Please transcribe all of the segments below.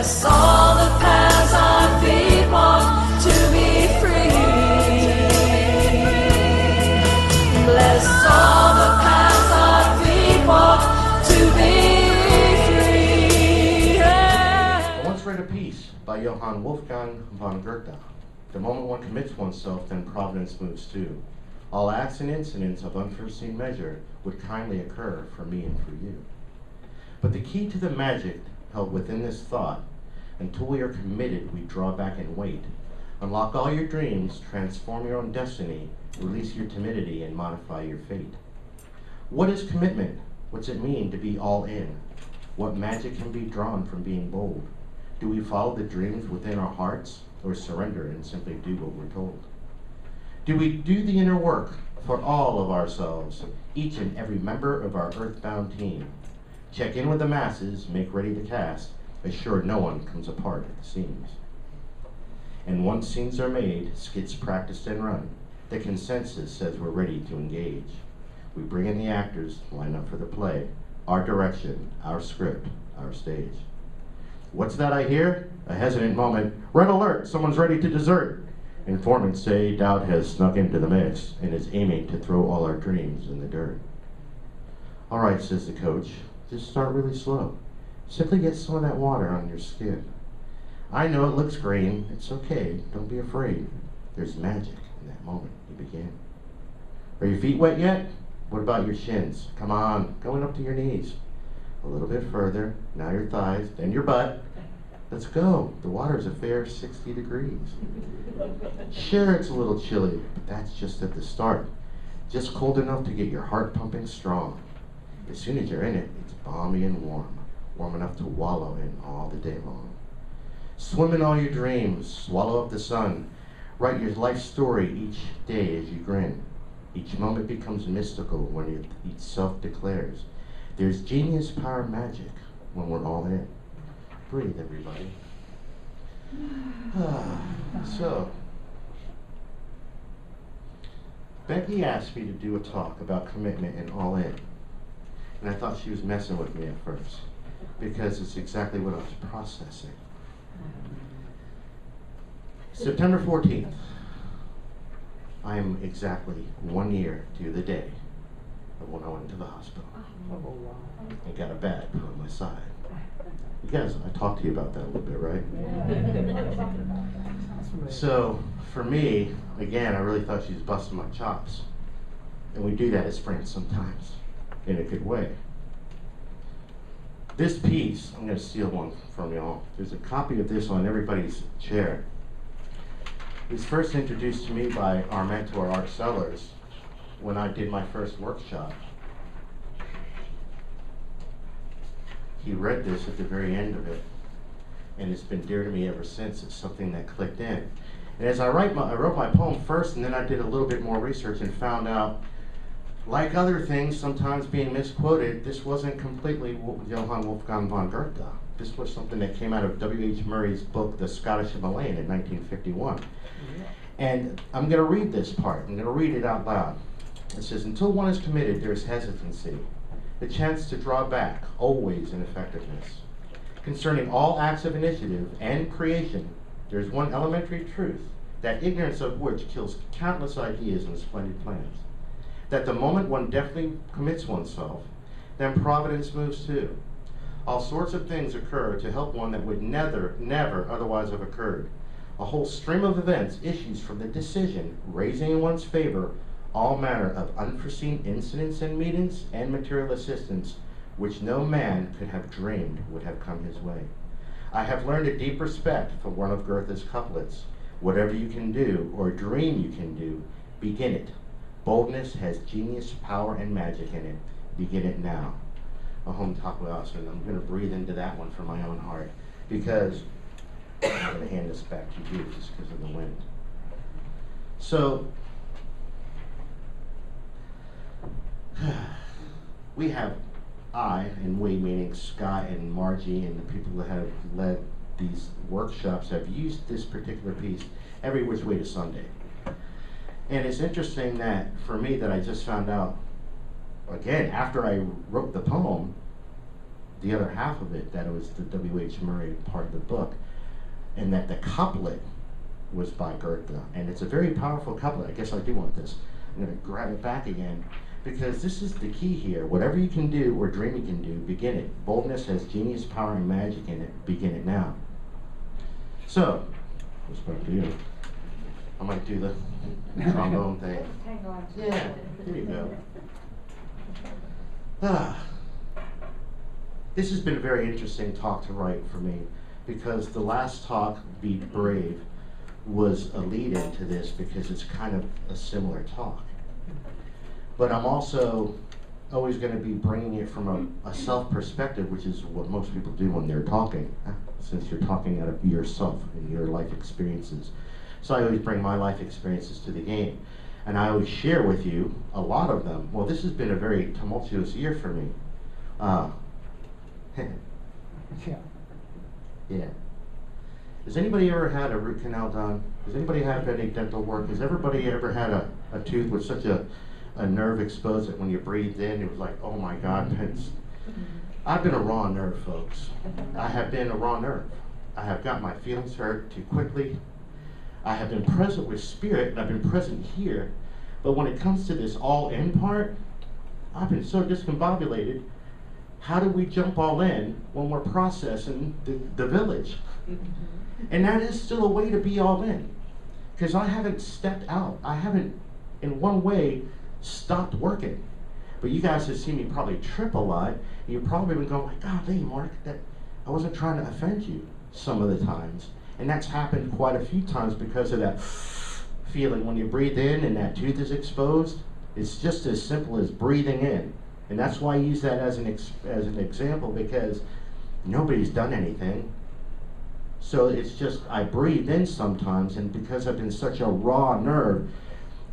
Bless all the paths our feet walk to be free. Bless all the paths our feet walk to be free. I once read a piece by Johann Wolfgang Von Goethe. The moment one commits oneself, then Providence moves too. All acts and incidents of unforeseen measure would kindly occur for me and for you. But the key to the magic held within this thought, until we are committed, we draw back and wait. Unlock all your dreams, transform your own destiny, release your timidity, and modify your fate. What is commitment? What's it mean to be all in? What magic can be drawn from being bold? Do we follow the dreams within our hearts, or surrender and simply do what we're told? Do we do the inner work for all of ourselves, each and every member of our earthbound team? Check in with the masses, make ready to cast, assure no one comes apart at the seams. And once scenes are made, skits practiced and run, the consensus says we're ready to engage. We bring in the actors, line up for the play, our direction, our script, our stage. What's that I hear? A hesitant moment. Red alert, someone's ready to desert. Informants say doubt has snuck into the mix and is aiming to throw all our dreams in the dirt. All right, says the coach, just start really slow. Simply get some of that water on your skin. I know it looks green, it's okay, don't be afraid. There's magic in that moment you begin. Are your feet wet yet? What about your shins? Come on, going up to your knees. A little bit further, now your thighs, then your butt. Let's go, the water is a fair 60 degrees. Sure, it's a little chilly, but that's just at the start. Just cold enough to get your heart pumping strong. As soon as you're in it, it's balmy and warm, warm enough to wallow in all the day long. Swim in all your dreams, swallow up the sun, write your life story each day as you grin. Each moment becomes mystical when each self declares, there's genius, power, magic when we're all in. Breathe, everybody. So, Becky asked me to do a talk about commitment and all in. And I thought she was messing with me at first, because it's exactly what I was processing. September 14th, I am exactly 1 year to the day of when I went to the hospital. I got a bag put on my side. You guys, I talked to you about that a little bit, right? So, for me, again, I really thought she was busting my chops. And we do that as friends sometimes, in a good way. This piece, I'm going to steal one from y'all. There's a copy of this on everybody's chair. It was first introduced to me by our mentor, Art Sellers, when I did my first workshop. He read this at the very end of it, and it's been dear to me ever since. It's something that clicked in. And as I wrote my poem first, and then I did a little bit more research and found out, like other things sometimes being misquoted, this wasn't completely Johann Wolfgang Von Goethe. This was something that came out of W.H. Murray's book, The Scottish Himalayan, in 1951. And I'm going to read this part. I'm going to read it out loud. It says, until one is committed, there is hesitancy, the chance to draw back, always ineffectiveness. Concerning all acts of initiative and creation, there is one elementary truth, that ignorance of which kills countless ideas and splendid plans. That the moment one definitely commits oneself, then Providence moves too. All sorts of things occur to help one that would never otherwise have occurred. A whole stream of events issues from the decision, raising in one's favor all manner of unforeseen incidents and meetings and material assistance which no man could have dreamed would have come his way. I have learned a deep respect for one of Goethe's couplets. Whatever you can do, or dream you can do, begin it. Boldness has genius, power, and magic in it. Begin it now. A home talk with us, and I'm going to breathe into that one from my own heart, because I'm going to hand this back to you just because of the wind. So, we have and we, meaning Scott and Margie and the people that have led these workshops, have used this particular piece every which way to Sunday. And it's interesting that, for me, that I just found out, again, after I wrote the poem, the other half of it, that it was the W.H. Murray part of the book, and that the couplet was by Goethe. And it's a very powerful couplet. I guess I do want this. I'm going to grab it back again, because this is the key here. Whatever you can do or dream you can do, begin it. Boldness has genius, power, and magic in it. Begin it now. So, let's back to you. I might do the trombone thing. Hang on. Yeah, here you go. This has been a very interesting talk to write for me, because the last talk, Be Brave, was a lead-in to this, because it's kind of a similar talk. But I'm also always going to be bringing it from a self perspective, which is what most people do when they're talking, since you're talking out of yourself and your life experiences. So I always bring my life experiences to the game. And I always share with you a lot of them. Well, this has been a very tumultuous year for me. Yeah. Has anybody ever had a root canal done? Has anybody had any dental work? Has everybody ever had a tooth with such a nerve exposed that when you breathed in, it was like, oh my God. I've been a raw nerve, folks. I have been a raw nerve. I have got my feelings hurt too quickly. I have been present with spirit, and I've been present here. But when it comes to this all-in part, I've been so discombobulated. How do we jump all in when we're processing the village? And that is still a way to be all in. Because I haven't stepped out. I haven't, in one way, stopped working. But you guys have seen me probably trip a lot. And you've probably been going, golly, Mark, that I wasn't trying to offend you some of the times. And that's happened quite a few times because of that feeling when you breathe in and that tooth is exposed. It's just as simple as breathing in. And that's why I use that as an example, because nobody's done anything. So it's just, I breathe in sometimes, and because I've been such a raw nerve,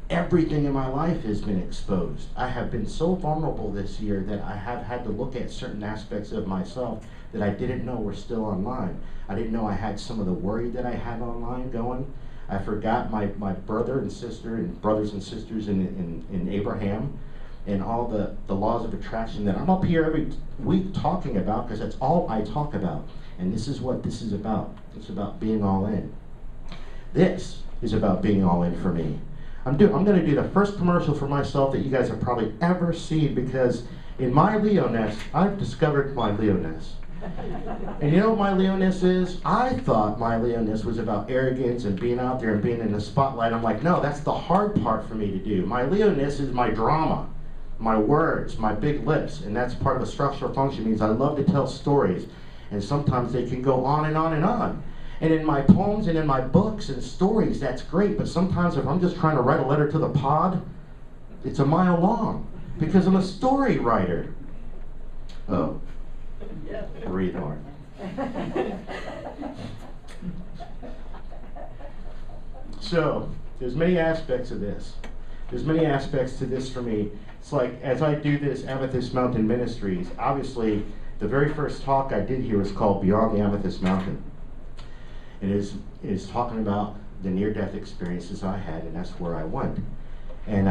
everything in my life has been exposed. I have been so vulnerable this year that I have had to look at certain aspects of myself that I didn't know were still online. I didn't know I had some of the worry that I had online going. I forgot my brother and sister and brothers and sisters in Abraham, and all the laws of attraction that I'm up here every week talking about, because that's all I talk about. And this is what this is about. It's about being all in. This is about being all in for me. I'm going to do the first commercial for myself that you guys have probably ever seen, because in my Leo-ness, I've discovered my Leo-ness. And you know what my Leo-ness is? I thought my Leo-ness was about arrogance and being out there and being in the spotlight. I'm like, no, that's the hard part for me to do. My Leo-ness is my drama, my words, my big lips, and that's part of a structural function. It means I love to tell stories, and sometimes they can go on and on and on. And in my poems and in my books and stories, that's great, but sometimes if I'm just trying to write a letter to the pod, it's a mile long, because I'm a story writer. Oh, breathe hard. So, there's many aspects of this. There's many aspects to this for me. It's like, as I do this Amethyst Mountain Ministries, obviously, the very first talk I did here was called Beyond the Amethyst Mountain. It is talking about the near-death experiences I had, and that's where I went. And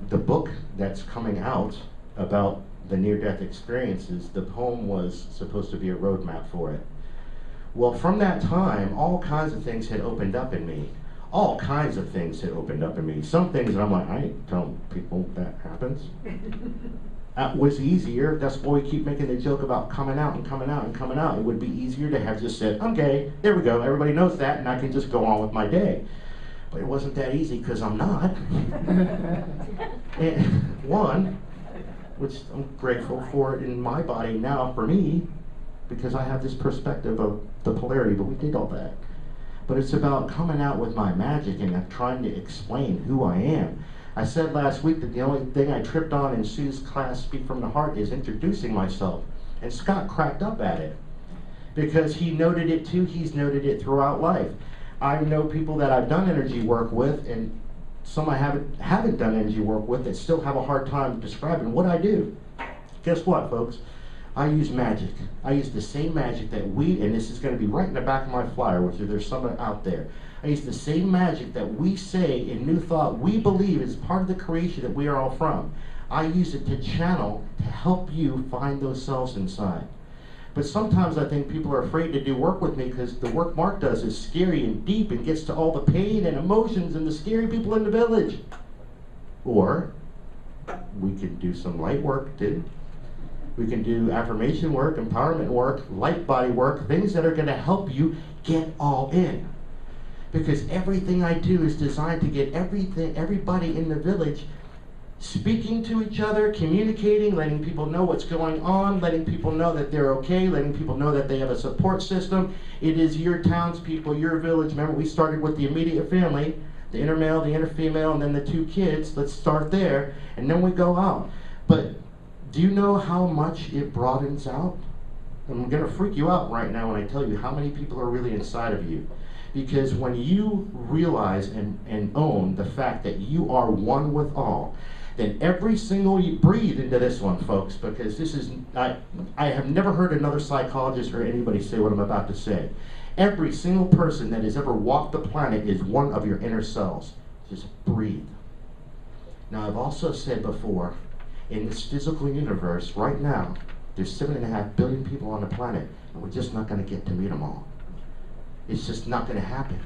the book that's coming out about the near-death experiences, the poem was supposed to be a roadmap for it. Well, from that time, all kinds of things had opened up in me. All kinds of things had opened up in me. Some things that I'm like, I ain't telling people that happens. That was easier. That's why we keep making the joke about coming out and coming out and coming out. It would be easier to have just said, I'm gay, there we go, everybody knows that, and I can just go on with my day. But it wasn't that easy, because I'm not. And one, which I'm grateful for in my body now for me, because I have this perspective of the polarity, but we did all that. But it's about coming out with my magic and trying to explain who I am. I said last week that the only thing I tripped on in Sue's class, Speak from the Heart, is introducing myself. And Scott cracked up at it, because he noted it too. He's noted it throughout life. I know people that I've done energy work with, and some I haven't done energy work with, that still have a hard time describing what I do. Guess what, folks? I use magic. I use the same magic that and this is going to be right in the back of my flyer, which there's some out there. I use the same magic that we say in New Thought we believe is part of the creation that we are all from. I use it to channel to help you find those selves inside. But sometimes I think people are afraid to do work with me because the work Mark does is scary and deep and gets to all the pain and emotions and the scary people in the village. Or we can do some light work too. We can do affirmation work, empowerment work, light body work, things that are going to help you get all in. Because everything I do is designed to get everybody in the village speaking to each other, communicating, letting people know what's going on, letting people know that they're okay, letting people know that they have a support system. It is your townspeople, your village. Remember, we started with the immediate family, the inner male, the inner female, and then the 2 kids. Let's start there, and then we go out. But do you know how much it broadens out? I'm going to freak you out right now when I tell you how many people are really inside of you. Because when you realize and own the fact that you are one with all, then every single, you breathe into this one, folks, because this is, I have never heard another psychologist or anybody say what I'm about to say. Every single person that has ever walked the planet is one of your inner selves. Just breathe. Now, I've also said before, in this physical universe, right now, there's 7.5 billion people on the planet, and we're just not going to get to meet them all. It's just not going to happen.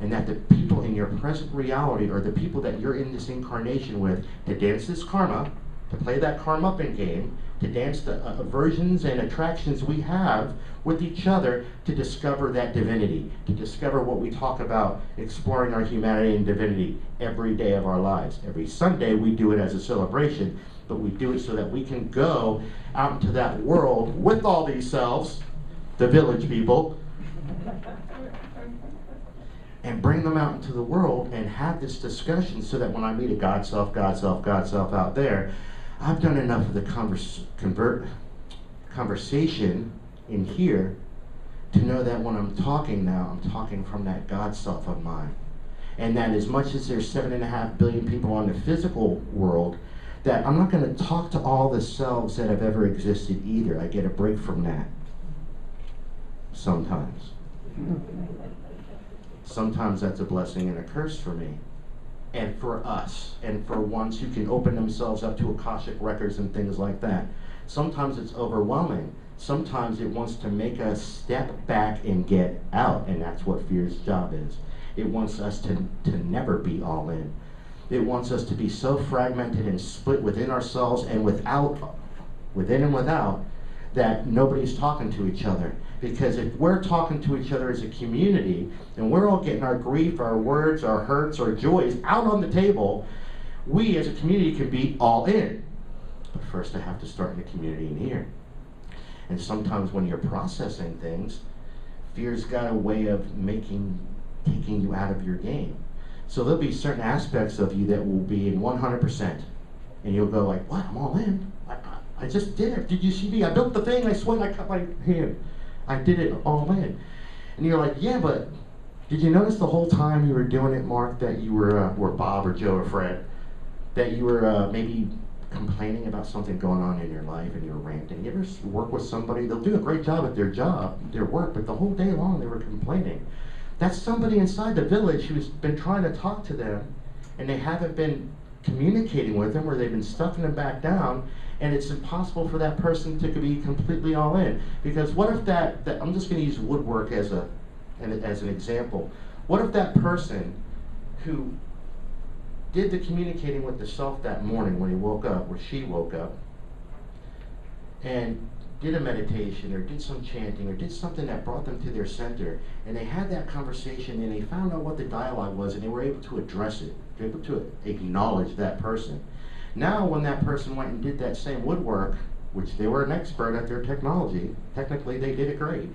And that the people in your present reality are the people that you're in this incarnation with to dance this karma, to play that karma-upping game, to dance the aversions and attractions we have with each other to discover that divinity, to discover what we talk about, exploring our humanity and divinity every day of our lives. Every Sunday we do it as a celebration, but we do it so that we can go out into that world with all these selves, the village people, and bring them out into the world and have this discussion so that when I meet a God self, God self, God self out there, I've done enough of the conversation in here to know that when I'm talking now, I'm talking from that God self of mine. And that as much as there's 7.5 billion people on the physical world, that I'm not going to talk to all the selves that have ever existed either. I get a break from that. Sometimes. Sometimes that's a blessing and a curse for me, and for us, and for ones who can open themselves up to Akashic records and things like that. Sometimes it's overwhelming. Sometimes it wants to make us step back and get out, and that's what fear's job is. It wants us to never be all in. It wants us to be so fragmented and split within ourselves and within and without, that nobody's talking to each other. Because if we're talking to each other as a community, and we're all getting our grief, our words, our hurts, our joys out on the table, we as a community can be all in. But first I have to start in the community in here. And sometimes when you're processing things, fear's got a way of taking you out of your game. So there'll be certain aspects of you that will be in 100%. And you'll go like, what, I'm all in? I just did it. Did you see me? I built the thing, I sweat, I cut my hand. I did it all in. And you're like, yeah, but did you notice the whole time you were doing it, Mark, that you were Bob or Joe or Fred, that you were maybe complaining about something going on in your life and you were ranting? You ever work with somebody, they'll do a great job at their job, their work, but the whole day long they were complaining. That's somebody inside the village who's been trying to talk to them and they haven't been communicating with them, or they've been stuffing them back down, and it's impossible for that person to be completely all in. Because what if that I'm just going to use woodwork as an example. What if that person who did the communicating with the self that morning when he woke up, or she woke up, and did a meditation or did some chanting or did something that brought them to their center, and they had that conversation and they found out what the dialogue was and they were able to address it, they were able to acknowledge that person. Now when that person went and did that same woodwork, which they were an expert at their technology, technically they did it great,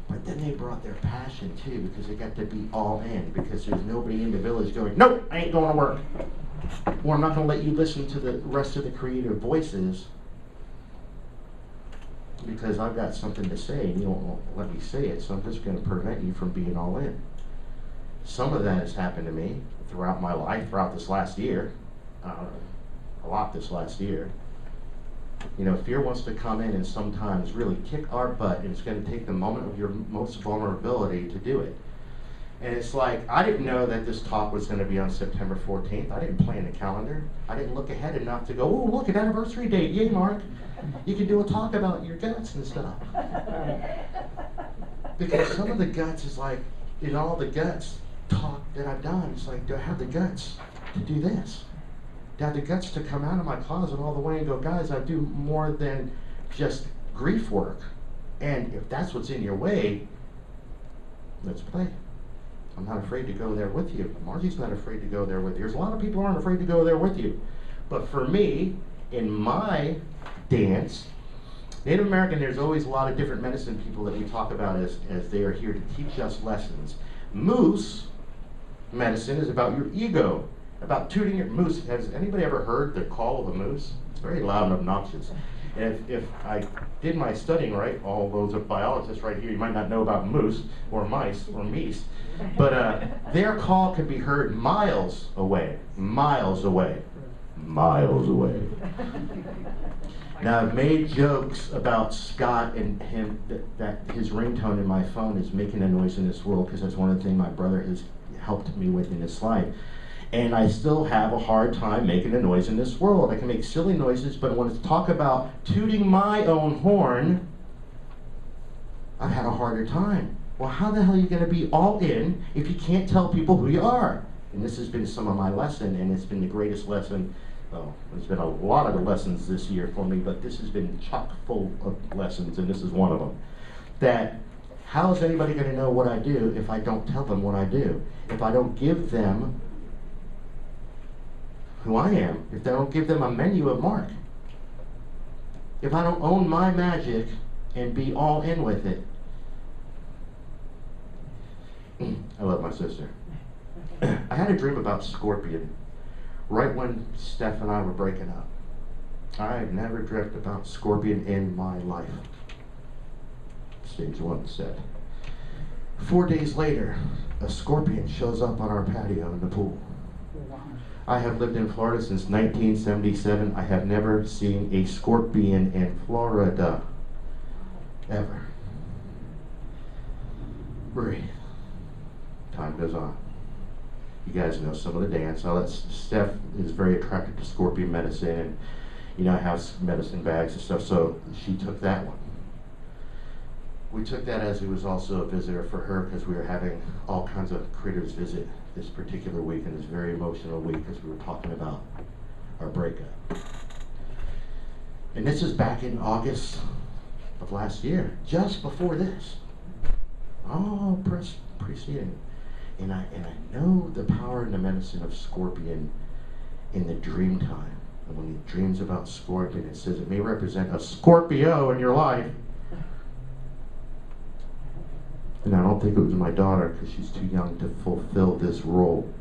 but then they brought their passion too, because they got to be all in, because there's nobody in the village going, nope, I ain't going to work, or I'm not going to let you listen to the rest of the creative voices because I've got something to say and you don't let me say it, so I'm just going to prevent you from being all in. Some of that has happened to me throughout my life, throughout this last year, a lot this last year. You know, fear wants to come in and sometimes really kick our butt, and it's going to take the moment of your most vulnerability to do it. And it's like, I didn't know that this talk was going to be on September 14th. I didn't plan the calendar. I didn't look ahead enough to go, oh, look, an anniversary date. Yay, Mark. You can do a talk about your guts and stuff. Because some of the guts is like, in all the guts talk that I've done, it's like, do I have the guts to do this? Do I have the guts to come out of my closet all the way and go, guys, I do more than just grief work. And if that's what's in your way, let's play. I'm not afraid to go there with you. Margie's not afraid to go there with you. There's a lot of people who aren't afraid to go there with you. But for me, in my dance, Native American, there's always a lot of different medicine people that we talk about as they are here to teach us lessons. Moose medicine is about your ego, about tuning your moose. Has anybody ever heard the call of a moose? It's very loud and obnoxious. And if I did my studying right, all those of biologists right here, you might not know about moose or mice or meese, but their call can be heard miles away, miles away, miles away. Now, I've made jokes about Scott and him, that his ringtone in my phone is making a noise in this world, because that's one of the things my brother has helped me with in his life. And I still have a hard time making a noise in this world. I can make silly noises, but when it's talk about tooting my own horn, I've had a harder time. Well, how the hell are you going to be all in if you can't tell people who you are? And this has been some of my lesson, and it's been the greatest lesson. Well, there's been a lot of lessons this year for me, but this has been chock full of lessons, and this is one of them. That how is anybody going to know what I do if I don't tell them what I do? If I don't give them who I am, if I don't give them a menu of Mark, if I don't own my magic and be all in with it. I love my sister. I had a dream about Scorpion right when Steph and I were breaking up. I've never dreamt about Scorpion in my life. Stage one said. 4 days later, a scorpion shows up on our patio in the pool. I have lived in Florida since 1977. I have never seen a scorpion in Florida. Ever. Breathe. Time goes on. You guys know some of the dance. Steph is very attracted to scorpion medicine, and I have medicine bags and stuff, so she took that one. We took that as it was also a visitor for her, because we were having all kinds of critters visit this particular week, and this very emotional week, because we were talking about our breakup. And this is back in August of last year, just before this. All preceding. And I know the power and the medicine of Scorpion in the dream time. And when he dreams about Scorpion, it says it may represent a Scorpio in your life. And I don't think it was my daughter, because she's too young to fulfill this role.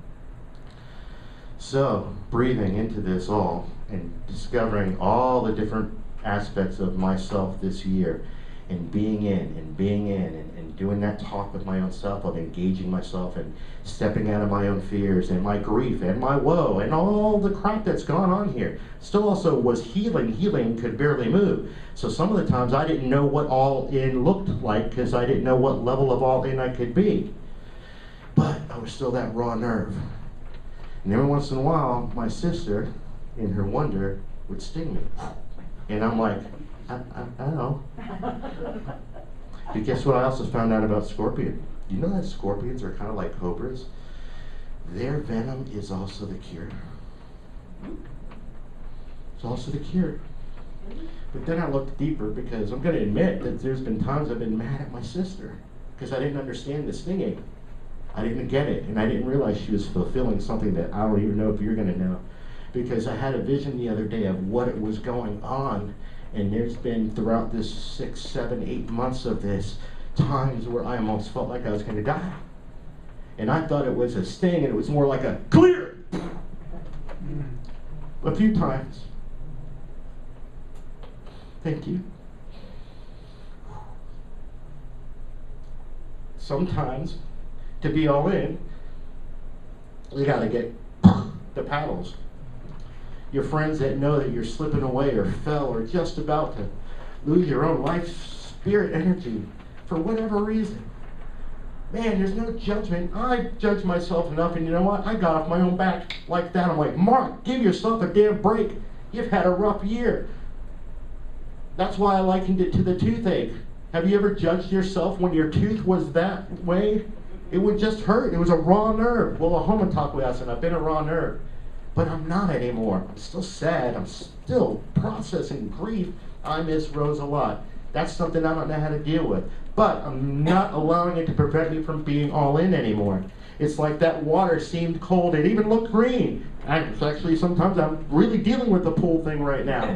So, breathing into this all and discovering all the different aspects of myself this year, and being in and doing that talk with my own self, of engaging myself and stepping out of my own fears and my grief and my woe and all the crap that's gone on here. Still also was healing, could barely move. So some of the times I didn't know what all in looked like, because I didn't know what level of all in I could be. But I was still that raw nerve. And every once in a while, my sister, in her wonder, would sting me. And I'm like, I know. But guess what I also found out about scorpion? You know that scorpions are kind of like cobras? Their venom is also the cure. It's also the cure. But then I looked deeper, because I'm going to admit that there's been times I've been mad at my sister because I didn't understand the stinging. I didn't get it, and I didn't realize she was fulfilling something that I don't even know if you're going to know. Because I had a vision the other day of what it was going on. And there's been, throughout this 6, 7, 8 months of this, times where I almost felt like I was going to die. And I thought it was a sting, and it was more like a clear. A few times. Thank you. Sometimes, to be all in, you got to get the paddles. Your friends that know that you're slipping away or fell or just about to lose your own life spirit energy for whatever reason. Man, there's no judgment. I judge myself enough, and you know what? I got off my own back like that. I'm like, Mark, give yourself a damn break. You've had a rough year. That's why I likened it to the toothache. Have you ever judged yourself when your tooth was that way? It would just hurt. It was a raw nerve. Well, a homotakuyasan, I've been a raw nerve. But I'm not anymore. I'm still sad. I'm still processing grief. I miss Rose a lot. That's something I don't know how to deal with. But I'm not allowing it to prevent me from being all in anymore. It's like that water seemed cold. It even looked green. Actually, sometimes I'm really dealing with the pool thing right now.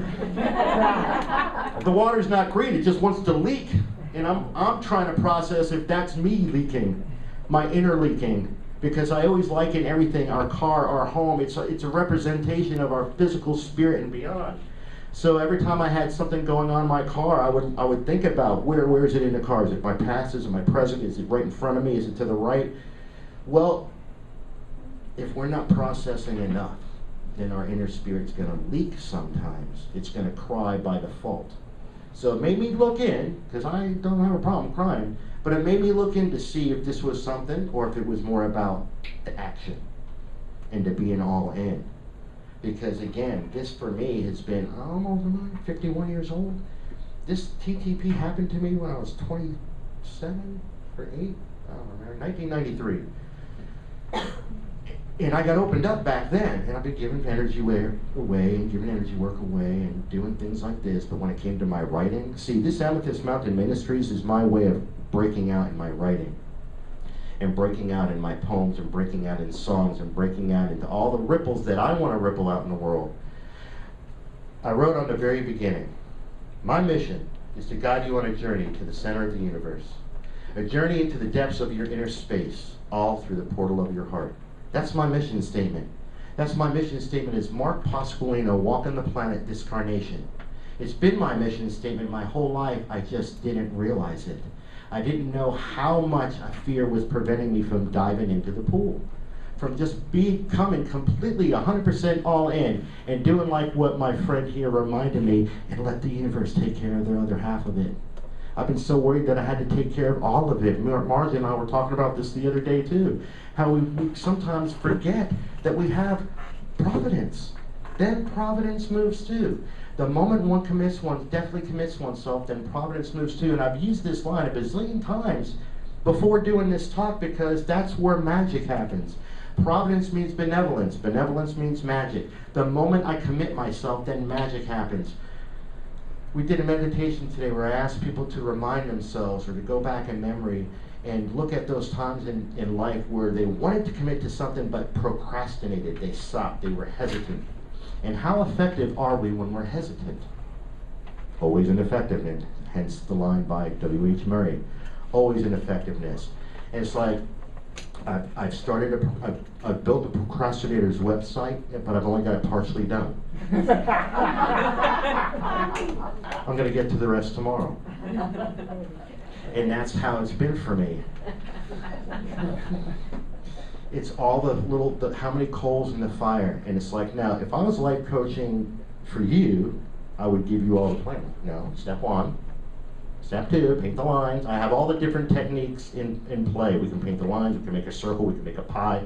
The water's not green. It just wants to leak. And I'm trying to process if that's me leaking, my inner leaking. Because I always liken everything, our car, our home, it's a representation of our physical spirit and beyond. So every time I had something going on in my car, I would think about where is it in the car? Is it my past? Is it my present? Is it right in front of me? Is it to the right? Well, if we're not processing enough, then our inner spirit's going to leak sometimes. It's going to cry by default. So it made me look in, because I don't have a problem crying, but it made me look in to see if this was something or if it was more about the action and to being all in. Because again, this for me has been almost 51 years old. This TTP happened to me when I was 27 or 8, I don't remember, 1993. And I got opened up back then, and I've been giving energy away and giving energy work away and doing things like this. But when it came to my writing, see, this Amethyst Mountain Ministries is my way of breaking out in my writing and breaking out in my poems and breaking out in songs and breaking out into all the ripples that I want to ripple out in the world. I wrote on the very beginning, my mission is to guide you on a journey to the center of the universe, a journey into the depths of your inner space, all through the portal of your heart. That's my mission statement. That's my mission statement as Mark Pasqualino, walking the planet discarnation. It's been my mission statement my whole life. I just didn't realize it. I didn't know how much fear was preventing me from diving into the pool, from just becoming completely 100% all in and doing like what my friend here reminded me, and let the universe take care of the other half of it. I've been so worried that I had to take care of all of it. Margie and I were talking about this the other day too, how we sometimes forget that we have Providence. Then Providence moves too. The moment one commits, one definitely commits oneself, then Providence moves too. And I've used this line a bazillion times before doing this talk because that's where magic happens. Providence means benevolence. Benevolence means magic. The moment I commit myself, then magic happens. We did a meditation today where I asked people to remind themselves or to go back in memory and look at those times in life where they wanted to commit to something but procrastinated. They stopped. They were hesitant. And how effective are we when we're hesitant? Always in effectiveness. Hence the line by W.H. Murray. Always in effectiveness. And it's like, I've built a procrastinator's website, but I've only got it partially done. I'm going to get to the rest tomorrow. And that's how it's been for me. It's all how many coals in the fire. And it's like, now, if I was life coaching for you, I would give you all the plan. No, step 1. Step 2, paint the lines. I have all the different techniques in play. We can paint the lines, we can make a circle, we can make a pie.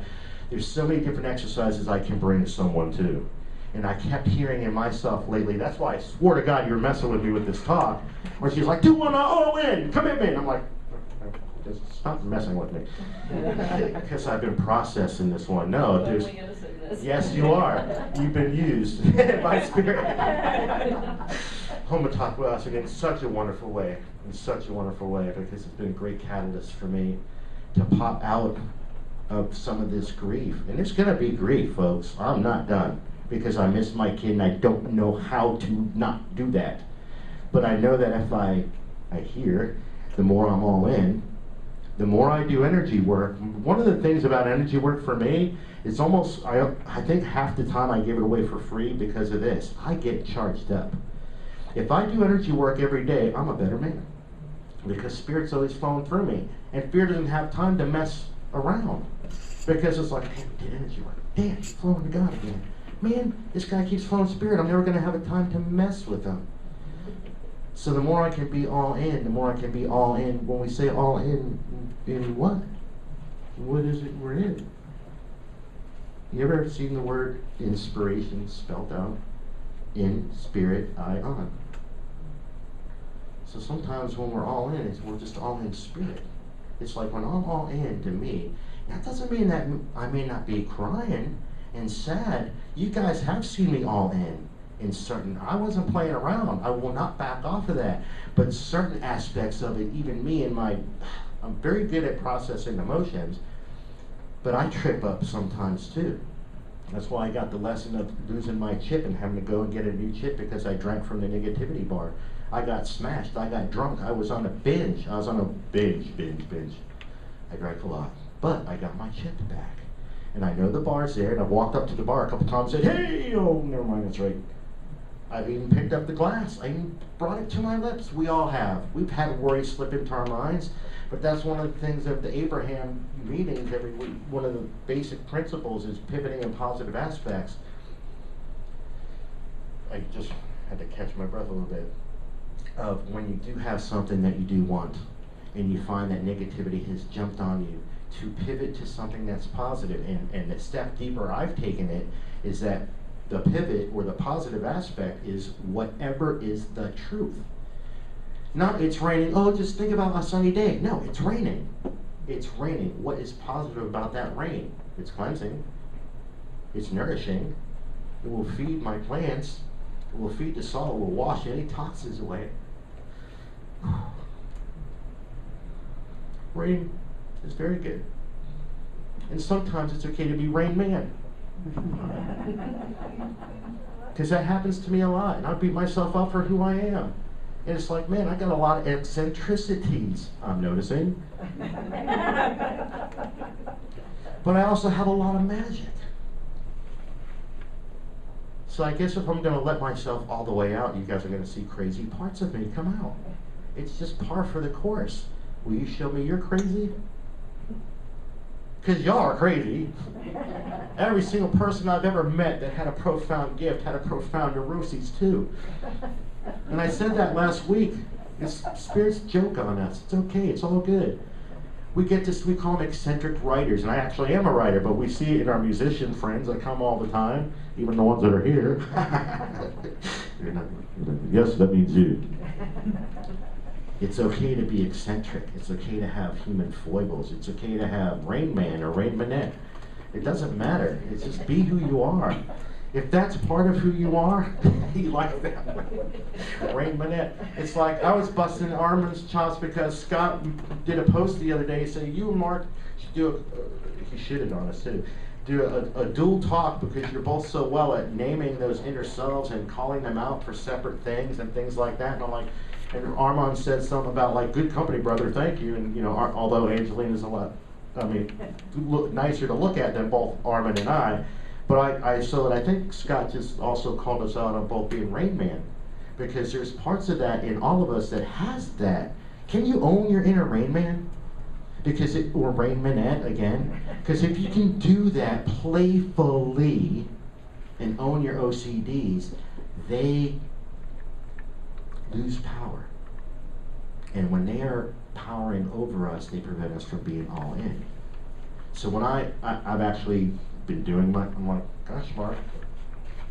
There's so many different exercises I can bring someone to. And I kept hearing in myself lately, that's why I swore to God you were messing with me with this talk, where she's like, do one all-in commitment. I'm like, just stop messing with me. Because I've been processing this one. No, there's, yes you are. You've been used by spirit. Homotakuyasan in such a wonderful way, because it's been a great catalyst for me to pop out of some of this grief. And there's going to be grief, folks. I'm not done, because I miss my kid and I don't know how to not do that. But I know that if I hear, the more I'm all in, the more I do energy work. One of the things about energy work for me, it's almost, I think half the time I give it away for free because of this. I get charged up. If I do energy work every day, I'm a better man. Because Spirit's always flowing through me. And fear doesn't have time to mess around. Because it's like, damn, I did energy work. Damn, he's flowing to God again. Man, this guy keeps flowing Spirit. I'm never going to have a time to mess with him. So the more I can be all in, the more I can be all in. When we say all in what? What is it we're in? You ever seen the word inspiration spelled out? In, spirit, I, on. So sometimes when we're all in, we're just all in spirit. It's like when I'm all in to me, that doesn't mean that I may not be crying and sad. You guys have seen me all in certain, I wasn't playing around. I will not back off of that. But certain aspects of it, even me and I'm very good at processing emotions, but I trip up sometimes too. That's why I got the lesson of losing my chip and having to go and get a new chip because I drank from the negativity bar. I got smashed, I got drunk, I was on a binge. I drank a lot, but I got my chip back. And I know the bar's there, and I walked up to the bar a couple times and said, hey, oh, never mind, that's right. I've even picked up the glass. I even brought it to my lips. We all have. We've had worry slip into our minds, but that's one of the things of the Abraham meetings every week. One of the basic principles is pivoting in positive aspects. I just had to catch my breath a little bit. Of when you do have something that you do want, and you find that negativity has jumped on you, to pivot to something that's positive. And the step deeper I've taken it is that the pivot or the positive aspect is whatever is the truth. Not it's raining, oh, just think about a sunny day. No, it's raining. It's raining. What is positive about that rain? It's cleansing. It's nourishing. It will feed my plants. It will feed the soil. It will wash any toxins away. Rain is very good. And sometimes it's okay to be Rain Man. Because that happens to me a lot, and I beat myself up for who I am. And it's like, man, I got a lot of eccentricities, I'm noticing. But I also have a lot of magic. So I guess if I'm going to let myself all the way out, you guys are going to see crazy parts of me come out. It's just par for the course. Will you show me you're crazy? Because y'all are crazy. Every single person I've ever met that had a profound gift had a profound neuroses too. And I said that last week. It's spirits joke on us. It's okay. It's all good. We get this, we call them eccentric writers, and I actually am a writer, but we see it in our musician friends that come all the time, even the ones that are here. Yes, that means you. It's okay to be eccentric. It's okay to have human foibles. It's okay to have Rain Man or Rain Manette. It doesn't matter. It's just be who you are. If that's part of who you are, you like that. Rain Manette. It's like I was busting Armin's chops because Scott did a post the other day saying you and Mark should do he shitted on us too. Do a dual talk because you're both so well at naming those inner selves and calling them out for separate things and things like that. And I'm like, and Armand said something about like, good company, brother, thank you. And you know, although Angelina's a lot, nicer to look at than both Armand and I. But I think Scott just also called us out on both being Rain Man, because there's parts of that in all of us that has that. Can you own your inner Rain Man? Or Rain Manette again? Because if you can do that playfully and own your OCDs, they lose power. And when they are powering over us, they prevent us from being all in. So when I've actually been doing I'm like, gosh, Mark,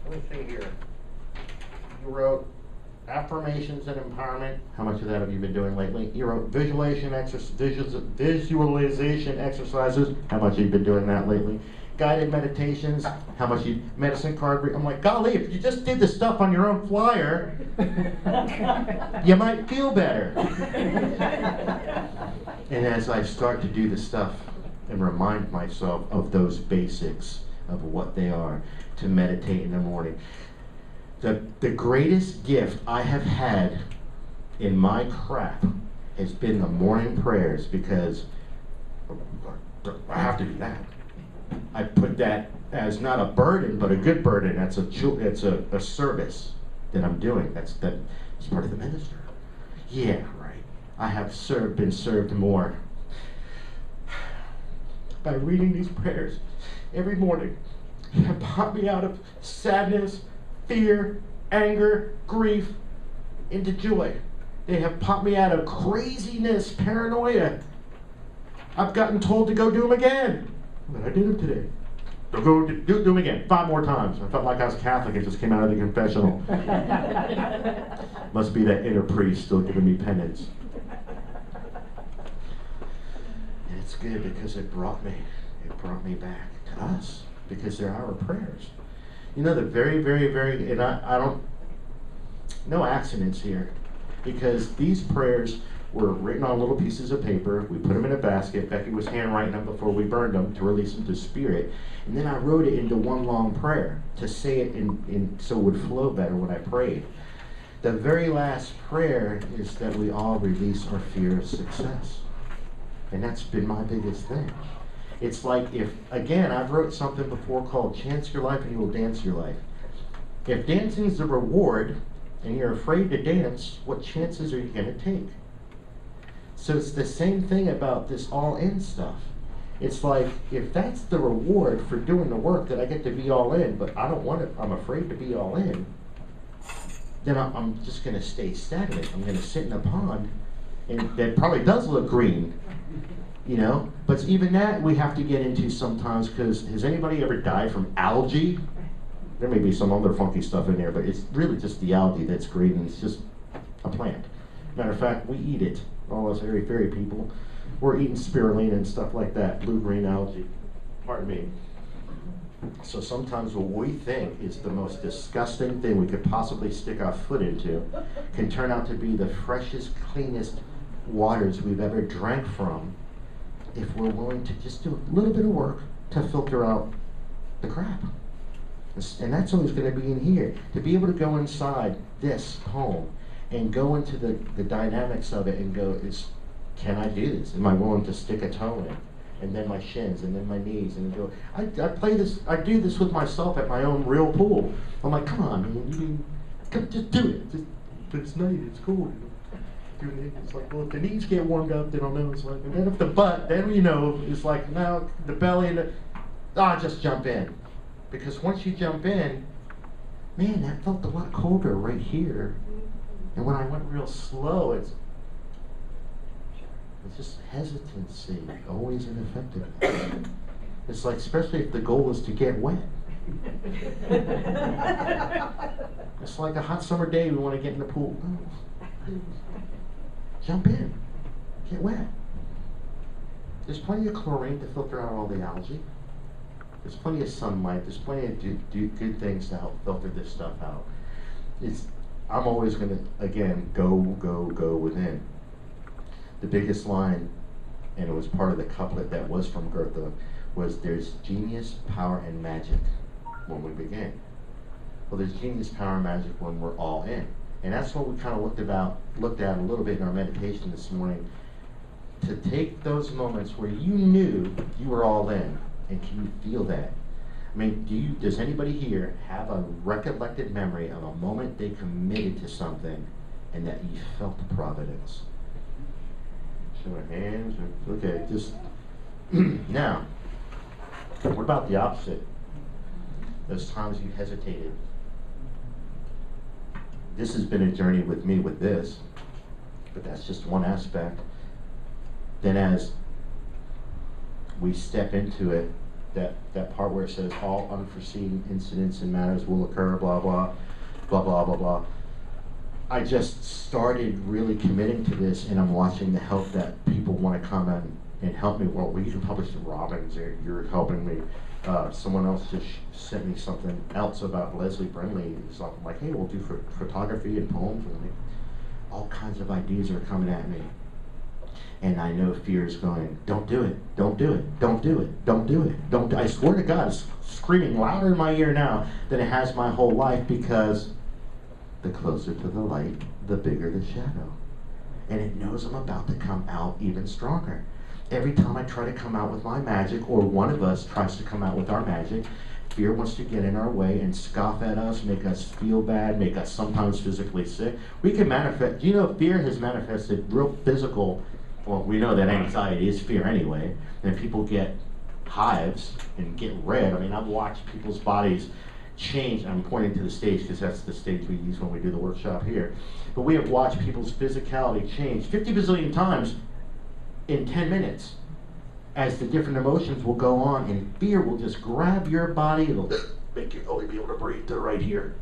let me see here. You wrote affirmations and empowerment. How much of that have you been doing lately? You wrote visualization exercises. How much have you been doing that lately? Guided meditations. How much medicine card? I'm like, golly, if you just did the stuff on your own flyer, you might feel better. And as I start to do the stuff and remind myself of those basics of what they are, to meditate in the morning. The greatest gift I have had in my crap has been the morning prayers, because I have to do that. I put that as not a burden, but a good burden. It's a service that I'm doing. That's part of the ministry. Yeah, right. I have been served more by reading these prayers every morning. It brought me out of sadness, fear, anger, grief, into joy. They have popped me out of craziness, paranoia. I've gotten told to go do them again. But I did them today. So go do them again, 5 more times. I felt like I was Catholic and just came out of the confessional. Must be that inner priest still giving me penance. And it's good because it brought me back to us, because they're our prayers. You know, the very, very, very, and I don't, no accidents here, because these prayers were written on little pieces of paper. We put them in a basket. Becky was handwriting them before we burned them to release them to spirit. And then I wrote it into one long prayer to say it so it would flow better when I prayed. The very last prayer is that we all release our fear of success. And that's been my biggest thing. It's like if, again, I've wrote something before called Chance Your Life and You Will Dance Your Life. If dancing is the reward and you're afraid to dance, what chances are you going to take? So it's the same thing about this all-in stuff. It's like, if that's the reward for doing the work, that I get to be all in, but I don't want it, I'm afraid to be all in, then I'm just going to stay stagnant. I'm going to sit in a pond, and that probably does look green, you know? But even that we have to get into sometimes, because has anybody ever died from algae? There may be some other funky stuff in there, but it's really just the algae that's green, and it's just a plant. Matter of fact, we eat it. All us airy-fairy people, we're eating spirulina and stuff like that, blue-green algae. Pardon me. So sometimes what we think is the most disgusting thing we could possibly stick our foot into can turn out to be the freshest, cleanest waters we've ever drank from, if we're willing to just do a little bit of work to filter out the crap. And that's always going to be in here. To be able to go inside this home and go into the dynamics of it and go, can I do this? Am I willing to stick a toe in? And then my shins, and then my knees, and go. I do this with myself at my own real pool. I'm like, come on, man, just do it. But it's nice, it's cool. It's like, well, if the knees get warmed up, then I'll know it's like, and then if the butt, then we know, it's like, now the belly and just jump in. Because once you jump in, man, that felt a lot colder right here. And when I went real slow, it's just hesitancy, always ineffective. It's like, especially if the goal is to get wet. It's like a hot summer day, we want to get in the pool. Jump in, get wet. There's plenty of chlorine to filter out all the algae. There's plenty of sunlight. There's plenty of good things to help filter this stuff out. I'm always going to, again, go within. The biggest line, and it was part of the couplet that was from Goethe, was there's genius, power, and magic when we begin. Well, there's genius, power, and magic when we're all in. And that's what we kind of looked at a little bit in our meditation this morning. To take those moments where you knew you were all in, and can you feel that? I mean, does anybody here have a recollected memory of a moment they committed to something and that you felt the providence? Show of hands. Okay, just now. What about the opposite? Those times you hesitated. This has been a journey with me with this, but that's just one aspect. Then as we step into it, that part where it says all unforeseen incidents and matters will occur, blah, blah, blah, blah, blah, blah. I just started really committing to this, and I'm watching the help that people want to come and help me. Well, we can publish the Robins, you're helping me. Someone else just sent me something else about Leslie Brindley. Something like, hey, we'll do photography and poems. And all kinds of ideas are coming at me. And I know fear is going, don't do it, don't do it, don't do it, don't do it, don't do it. I swear to God, it's screaming louder in my ear now than it has my whole life, because the closer to the light, the bigger the shadow. And it knows I'm about to come out even stronger. Every time I try to come out with my magic, or one of us tries to come out with our magic, fear wants to get in our way and scoff at us, make us feel bad, make us sometimes physically sick. We can manifest, fear has manifested real physical. Well, we know that anxiety is fear anyway, and people get hives and get red. I mean, I've watched people's bodies change. I'm pointing to the stage because that's the stage we use when we do the workshop here. But we have watched people's physicality change 50 bazillion times in 10 minutes as the different emotions will go on, and fear will just grab your body. It'll make you only be able to breathe to right here.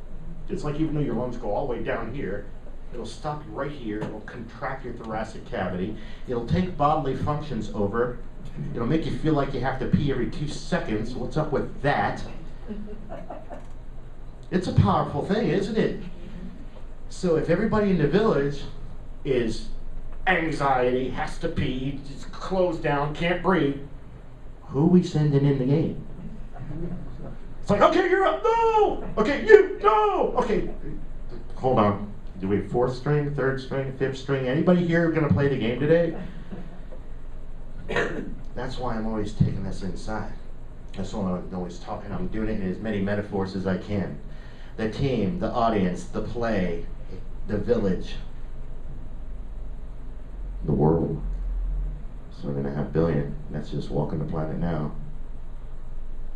It's like even though your lungs go all the way down here, it'll stop you right here. It'll contract your thoracic cavity. It'll take bodily functions over. It'll make you feel like you have to pee every 2 seconds. What's up with that? It's a powerful thing, isn't it? So if everybody in the village is anxiety, has to pee, just closed down, can't breathe, who are we sending in the game? It's like, okay, you're up, no! Okay, you, no! Okay, hold on. Do we have 4th string, 3rd string, 5th string? Anybody here gonna play the game today? That's why I'm always taking this inside. That's why I'm always talking. I'm doing it in as many metaphors as I can. The team, the audience, the play, the village, the world. 7.5 billion. That's just walking the planet now.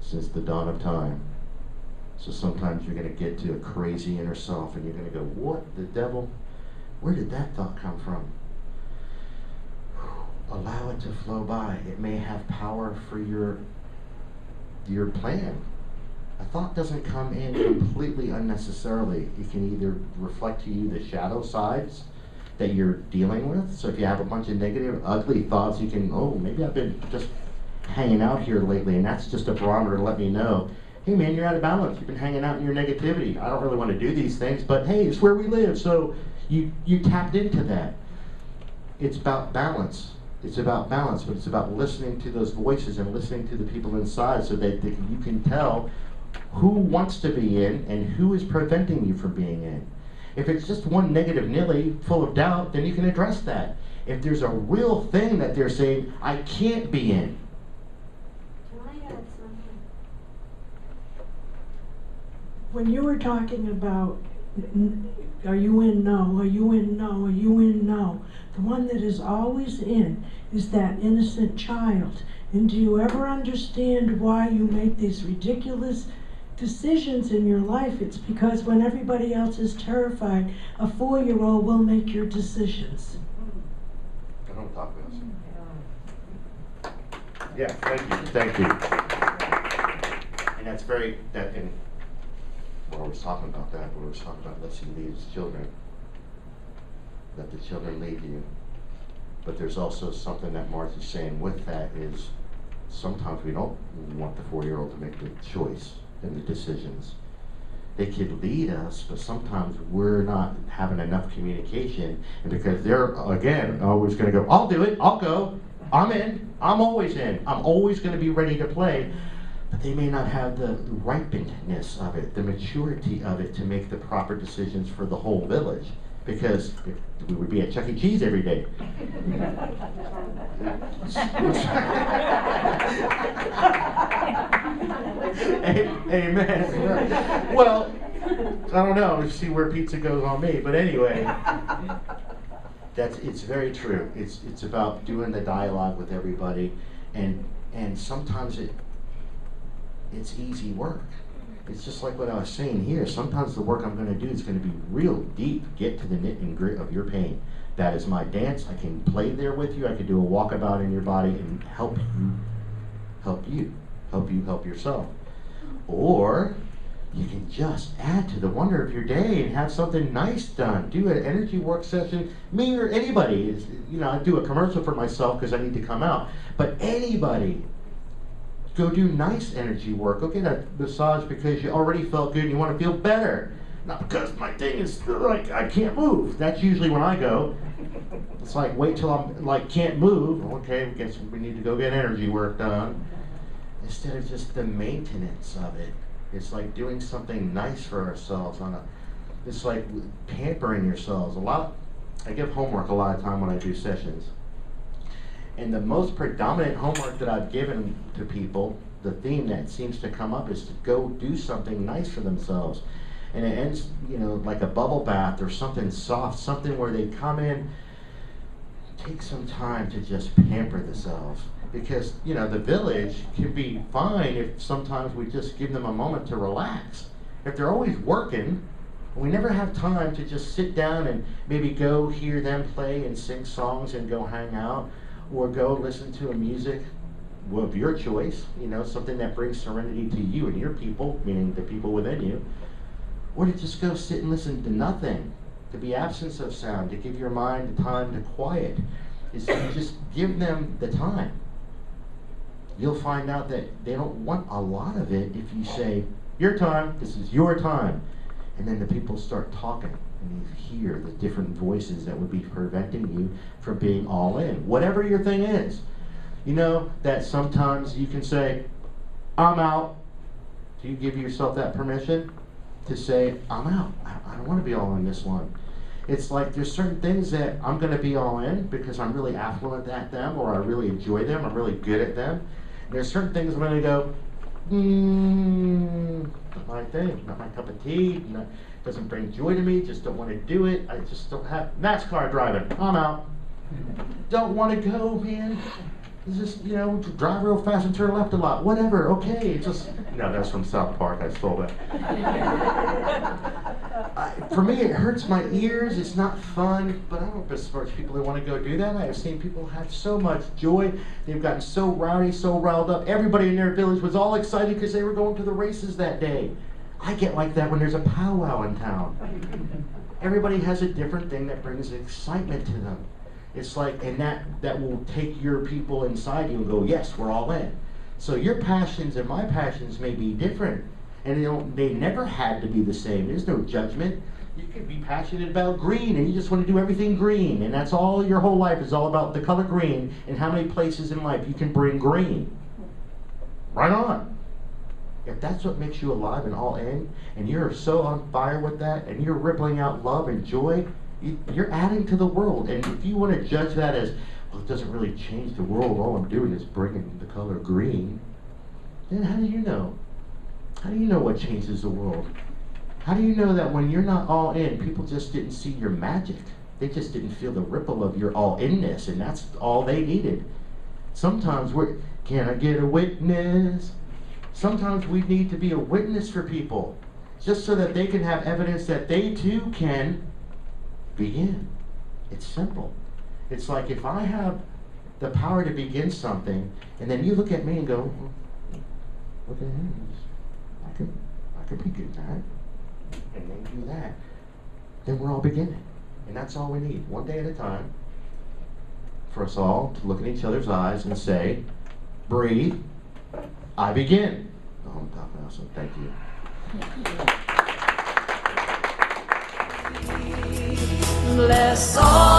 Since the dawn of time. So sometimes you're going to get to a crazy inner self and you're going to go, what the devil? Where did that thought come from? Allow it to flow by. It may have power for your plan. A thought doesn't come in completely unnecessarily. It can either reflect to you the shadow sides that you're dealing with. So if you have a bunch of negative, ugly thoughts, you can, oh, maybe I've been just hanging out here lately, and that's just a barometer to let me know, hey man, you're out of balance. You've been hanging out in your negativity. I don't really want to do these things, but hey, it's where we live. So you tapped into that. It's about balance. It's about balance, but it's about listening to those voices and listening to the people inside so that you can tell who wants to be in and who is preventing you from being in. If it's just one negative Nilly full of doubt, then you can address that. If there's a real thing that they're saying, I can't be in. Can I add something? When you were talking about, are you in? No. Are you in? No. Are you in? No. The one that is always in is that innocent child. And do you ever understand why you make these ridiculous decisions in your life? It's because when everybody else is terrified, a 4-year-old will make your decisions. I don't talk about this. Yeah, thank you. And that's and we're always talking about that. We're always talking about let's you lead as children. Let the children lead you. But there's also something that Martha's saying with that is sometimes we don't want the 4-year-old to make the choice and the decisions. They could lead us, but sometimes we're not having enough communication, and because they're, again, always going to go, I'll do it, I'll go, I'm in, I'm always in, I'm always going to be ready to play, but they may not have the ripenedness of it, the maturity of it to make the proper decisions for the whole village. Because we would be at Chuck E. Cheese every day. Amen. Well, I don't know. See where pizza goes on me. But anyway, it's very true. It's about doing the dialogue with everybody, and sometimes it's easy work. It's just like what I was saying here. Sometimes the work I'm going to do is going to be real deep, get to the nit and grit of your pain. That is my dance. I can play there with you. I can do a walkabout in your body and help yourself. Or you can just add to the wonder of your day and have something nice done. Do an energy work session. Me or anybody. I do a commercial for myself because I need to come out. But anybody. Go do nice energy work. Go get a massage because you already felt good and you want to feel better. Not because my thing is like I can't move. That's usually when I go. It's like wait till I'm like can't move. Okay, I guess we need to go get energy work done. Instead of just the maintenance of it. It's like doing something nice for ourselves it's like pampering yourselves. I give homework a lot of time when I do sessions. And the most predominant homework that I've given to people, the theme that seems to come up is to go do something nice for themselves. And it ends, like a bubble bath or something soft, something where they come in, take some time to just pamper themselves. Because, the village can be fine if sometimes we just give them a moment to relax. If they're always working, we never have time to just sit down and maybe go hear them play and sing songs and go hang out, or go listen to a music of your choice, something that brings serenity to you and your people, meaning the people within you, or to just go sit and listen to nothing, to be absence of sound, to give your mind the time to quiet, is to just give them the time. You'll find out that they don't want a lot of it if you say, your time, this is your time. And then the people start talking, and you hear the different voices that would be preventing you from being all in. Whatever your thing is. You know that sometimes you can say, I'm out. Do you give yourself that permission to say, I'm out? I don't want to be all in this one. It's like there's certain things that I'm going to be all in because I'm really affluent at them, or I really enjoy them, I'm really good at them. And there's certain things I'm going to go, not my thing, not my cup of tea, doesn't bring joy to me, just don't want to do it. I just don't have NASCAR driving, I'm out. Don't want to go, man. Just, drive real fast and turn left a lot. Whatever, okay. No, that's from South Park. I stole that. For me, it hurts my ears. It's not fun, but I don't besmirch people who want to go do that. I have seen people have so much joy. They've gotten so rowdy, so riled up. Everybody in their village was all excited because they were going to the races that day. I get like that when there's a powwow in town. Everybody has a different thing that brings excitement to them. It's like, and that will take your people inside you and go, yes, we're all in. So your passions and my passions may be different, and they never had to be the same. There's no judgment. You could be passionate about green, and you just want to do everything green, and that's all your whole life is all about the color green, and how many places in life you can bring green. Right on. If that's what makes you alive and all in, and you're so on fire with that, and you're rippling out love and joy, you're adding to the world. And if you want to judge that as, well, it doesn't really change the world, all I'm doing is bringing the color green, then how do you know? How do you know what changes the world? How do you know that when you're not all in, people just didn't see your magic? They just didn't feel the ripple of your all-inness, and that's all they needed. Sometimes can I get a witness? Sometimes we need to be a witness for people, just so that they can have evidence that they too can begin. It's simple. It's like if I have the power to begin something, and then you look at me and go, look at him, I could begin that, and then do that. Then we're all beginning. And that's all we need, one day at a time, for us all to look in each other's eyes and say, breathe, I begin. Oh, I'm talking awesome, thank you. Bless all